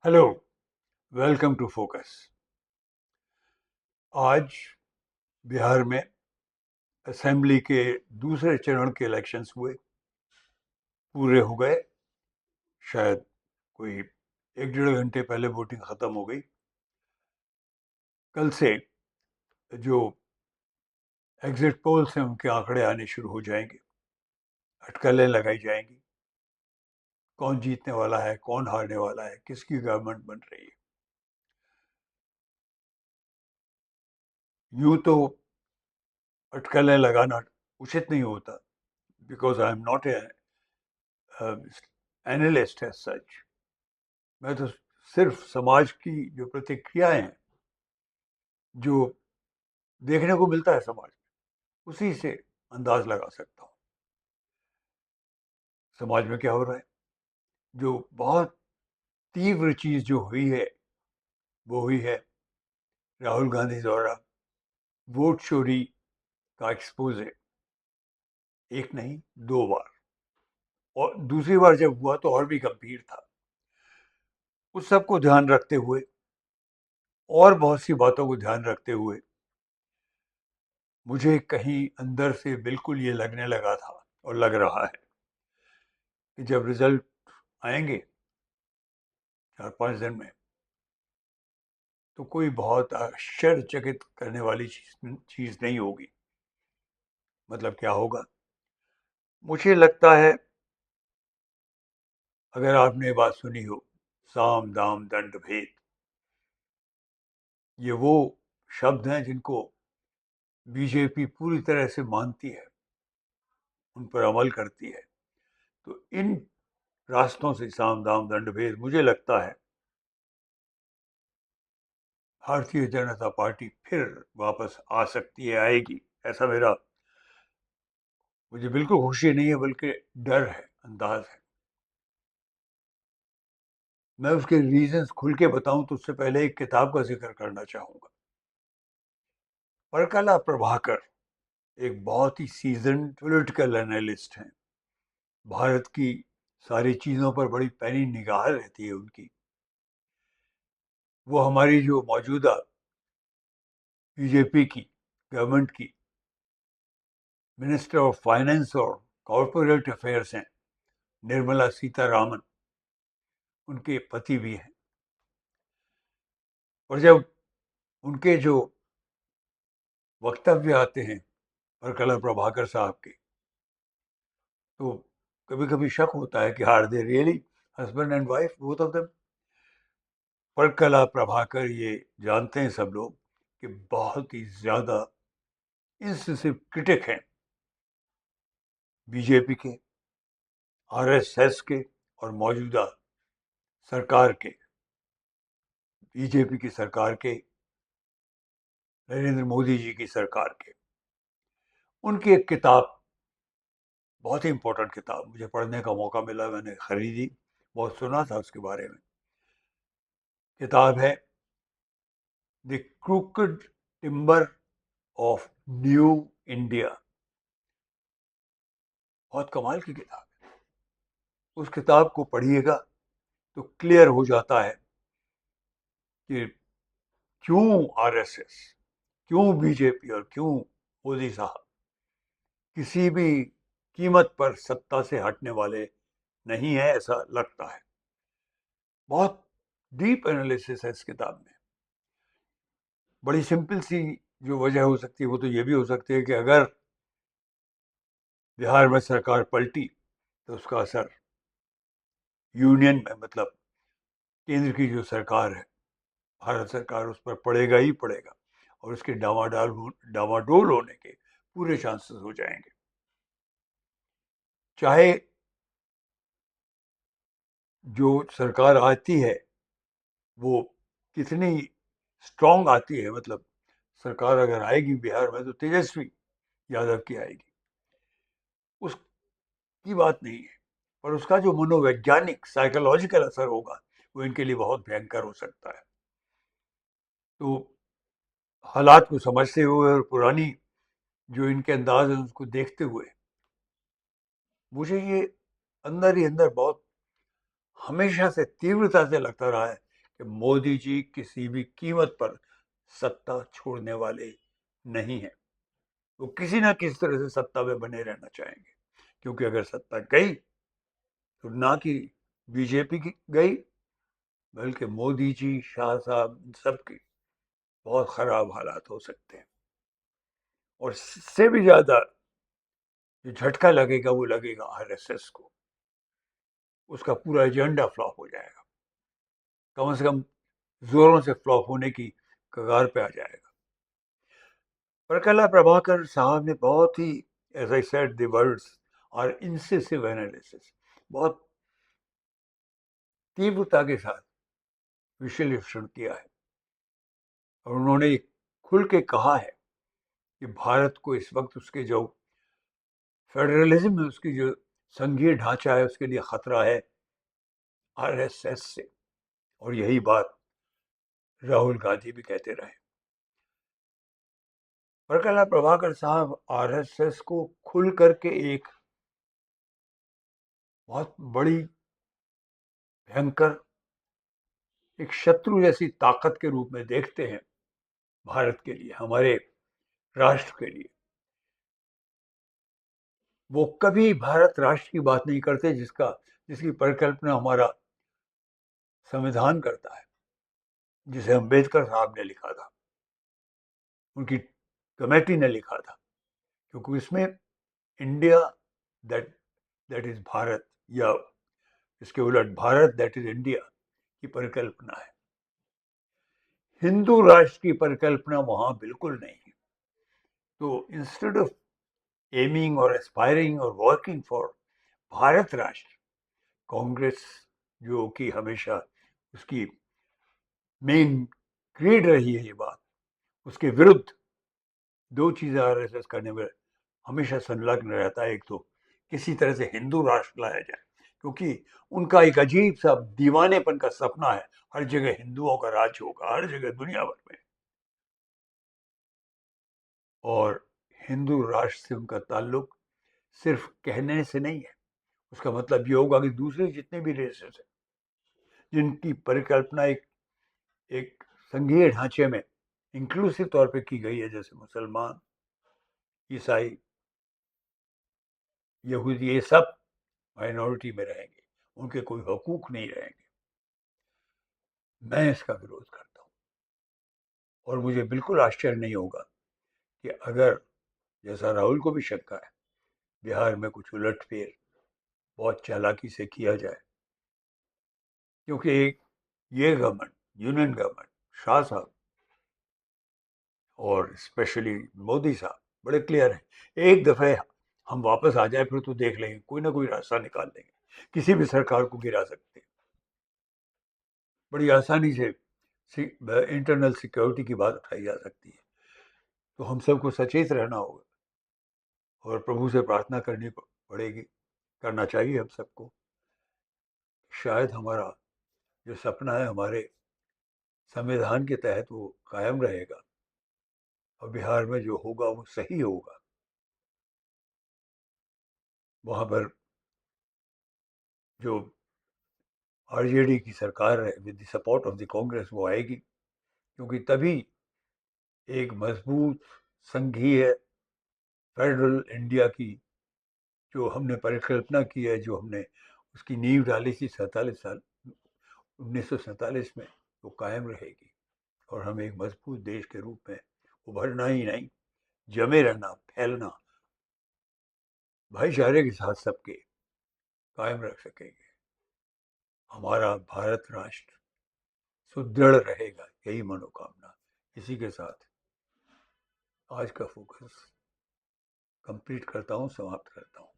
Hello, welcome to focus. आज बिहार में assembly के दूसरे चरण के इलेक्शंस हुए, पूरे हो गए। शायद कोई एक डेढ़ घंटे पहले वोटिंग खत्म हो गई। कल से जो एग्जिट पोल्स हैं उनके आंकड़े आने शुरू हो जाएंगे, अटकलें लगाई जाएंगी, कौन जीतने वाला है, कौन हारने वाला है, किसकी गवर्नमेंट बन रही है। यूं तो अटकलें लगाना उचित नहीं होता, because I am not a analyst as such. मैं तो सिर्फ समाज की जो प्रतिक्रियाएं हैं, जो देखने को मिलता है समाज में, उसी से अंदाज लगा सकता हूँ समाज में क्या हो रहा है। जो बहुत तीव्र चीज जो हुई है वो हुई है राहुल गांधी द्वारा वोट चोरी का एक्सपोजे। एक नहीं, दो बार। और दूसरी बार जब हुआ तो और भी गंभीर था। उस सब को ध्यान रखते हुए और बहुत सी बातों को ध्यान रखते हुए मुझे कहीं अंदर से बिल्कुल ये लगने लगा था और लग रहा है कि जब रिजल्ट आएंगे 4-5 दिन में, तो कोई बहुत आश्चर्यचकित करने वाली चीज नहीं होगी। मतलब क्या होगा? मुझे लगता है, अगर आपने ये बात सुनी हो, साम दाम दंड भेद, ये वो शब्द हैं जिनको बीजेपी पूरी तरह से मानती है, उन पर अमल करती है। तो इन रास्तों से, साम दाम दंड भेद, मुझे लगता है भारतीय जनता पार्टी फिर वापस आ सकती है, आएगी। ऐसा मेरा, मुझे बिल्कुल खुशी नहीं है बल्कि डर है, अंदाज है। मैं उसके रीजंस खुल के बताऊं तो उससे पहले एक किताब का जिक्र करना चाहूंगा। परकला प्रभाकर एक बहुत ही सीजन पॉलिटिकल एनालिस्ट हैं। भारत की सारी चीजों पर बड़ी पैनी निगाह रहती है उनकी। वो हमारी जो मौजूदा बीजेपी की गवर्नमेंट की मिनिस्टर ऑफ फाइनेंस और कॉरपोरेट अफेयर्स हैं, निर्मला सीतारामन, उनके पति भी हैं। और जब उनके जो वक्तव्य आते हैं परकला प्रभाकर साहब के, तो कभी कभी शक होता है कि are they really husband and wife, both of them. Parakala Prabhakar, ये जानते हैं सब लोग, कि बहुत ही ज्यादा इंसिसिव क्रिटिक हैं बीजेपी के, आरएसएस के, और मौजूदा सरकार के, बीजेपी की सरकार के, नरेंद्र मोदी जी की सरकार के। उनकी एक किताब, बहुत ही इंपॉर्टेंट किताब, मुझे पढ़ने का मौका मिला, मैंने खरीदी, बहुत सुना था उसके बारे में। किताब है the crooked timber of new India. बहुत कमाल की किताब है। उस किताब को पढ़िएगा तो क्लियर हो जाता है कि क्यों आरएसएस, क्यों बीजेपी और क्यों मोदी साहब किसी भी कीमत पर सत्ता से हटने वाले नहीं है, ऐसा लगता है। बहुत डीप एनालिसिस है इस किताब में। बड़ी सिंपल सी जो वजह हो सकती है वो तो ये भी हो सकती है कि अगर बिहार में सरकार पलटी तो उसका असर यूनियन में, मतलब केंद्र की जो सरकार है, भारत सरकार, उस पर पड़ेगा ही पड़ेगा, और उसके डामाडोल होने के पूरे चांसेस हो जाएंगे। चाहे जो सरकार आती है वो कितनी स्ट्रांग आती है, मतलब सरकार अगर आएगी बिहार में तो तेजस्वी यादव की आएगी, उसकी बात नहीं है। पर उसका जो मनोवैज्ञानिक साइकोलॉजिकल असर होगा वो इनके लिए बहुत भयंकर हो सकता है। तो हालात को समझते हुए और पुरानी जो इनके अंदाज है उसको देखते हुए, मुझे ये अंदर ही अंदर बहुत हमेशा से तीव्रता से लगता रहा है कि मोदी जी किसी भी कीमत पर सत्ता छोड़ने वाले नहीं हैं। वो किसी ना किसी तरह से सत्ता में बने रहना चाहेंगे, क्योंकि अगर सत्ता गई तो ना कि बीजेपी की गई, बल्कि मोदी जी, शाह साहब, सबकी बहुत खराब हालात हो सकते हैं। और इससे भी ज्यादा जो झटका लगेगा वो लगेगा आरएसएस को। उसका पूरा एजेंडा फ्लॉप हो जाएगा, कम से कम जोरों से फ्लॉप होने की कगार पे आ जाएगा। प्रकला प्रभाकर साहब ने बहुत ही, as I said, the words और इंसिसिव एनालिसिस, बहुत तीव्रता के साथ विश्लेषण किया है। और उन्होंने खुल के कहा है कि भारत को इस वक्त उसके जो फेडरलिज्म है, उसकी जो संघीय ढांचा है, उसके लिए खतरा है आरएसएस से। और यही बात राहुल गांधी भी कहते रहे। प्रकला प्रभाकर साहब आरएसएस को खुल करके एक बहुत बड़ी, भयंकर, एक शत्रु जैसी ताकत के रूप में देखते हैं भारत के लिए, हमारे राष्ट्र के लिए। वो कभी भारत राष्ट्र की बात नहीं करते जिसकी परिकल्पना हमारा संविधान करता है, जिसे अम्बेडकर साहब ने लिखा था, उनकी कमेटी ने लिखा था। क्योंकि इसमें India that that is Bharat, या इसके उलट भारत दैट इज इंडिया की परिकल्पना है। हिंदू राष्ट्र की परिकल्पना वहां बिल्कुल नहीं है। तो इंस्टेड ऑफ एमिंग और एस्पायरिंग और वर्किंग फॉर भारत राष्ट्र, कांग्रेस, जो कि हमेशा उसकी मेन क्रीड रही है ये बात, उसके विरुद्ध दो चीजें आरएसएस करने में हमेशा संलग्न रहता है। एक तो किसी तरह से हिंदू राष्ट्र लाया जाए, क्योंकि उनका एक अजीब सा दीवानेपन का सपना है, हर जगह हिंदुओं का राज होगा, हर जगह दुनिया भर में। और हिंदू राष्ट्र से उनका ताल्लुक सिर्फ कहने से नहीं है। उसका मतलब ये होगा कि दूसरे जितने भी रेसेस हैं, जिनकी परिकल्पना एक संघीय ढांचे में इंक्लूसिव तौर पे की गई है, जैसे मुसलमान, ईसाई, यहूदी, ये सब माइनॉरिटी में रहेंगे, उनके कोई हकूक नहीं रहेंगे। मैं इसका विरोध करता हूँ। और मुझे बिल्कुल आश्चर्य नहीं होगा कि अगर, जैसा राहुल को भी शंका है, बिहार में कुछ उलटफेर बहुत चालाकी से किया जाए। क्योंकि ये गवर्नमेंट, यूनियन गवर्नमेंट, शाह साहब और स्पेशली मोदी साहब बड़े क्लियर हैं। एक दफे हम वापस आ जाए फिर तो देख लेंगे, कोई ना कोई रास्ता निकाल लेंगे, किसी भी सरकार को गिरा सकते हैं बड़ी आसानी से। इंटरनल सिक्योरिटी की बात उठाई जा सकती है। तो हम सबको सचेत रहना होगा और प्रभु से प्रार्थना करनी पड़ेगी, करना चाहिए हम सबको। शायद हमारा जो सपना है हमारे संविधान के तहत वो कायम रहेगा, और बिहार में जो होगा वो सही होगा। वहाँ पर जो आरजेडी की सरकार है with the support of the Congress, वो आएगी, क्योंकि तभी एक मजबूत संघीय फेडरल इंडिया की जो हमने परिकल्पना की है, जो हमने उसकी नींव डाली थी 1947 में, वो कायम रहेगी। और हम एक मजबूत देश के रूप में उभरना ही नहीं, जमे रहना, फैलना, भाईचारे के साथ सबके कायम रख सकेंगे। हमारा भारत राष्ट्र सुदृढ़ रहेगा, यही मनोकामना। इसी के साथ आज का फोकस कंप्लीट करता हूँ, समाप्त करता हूँ।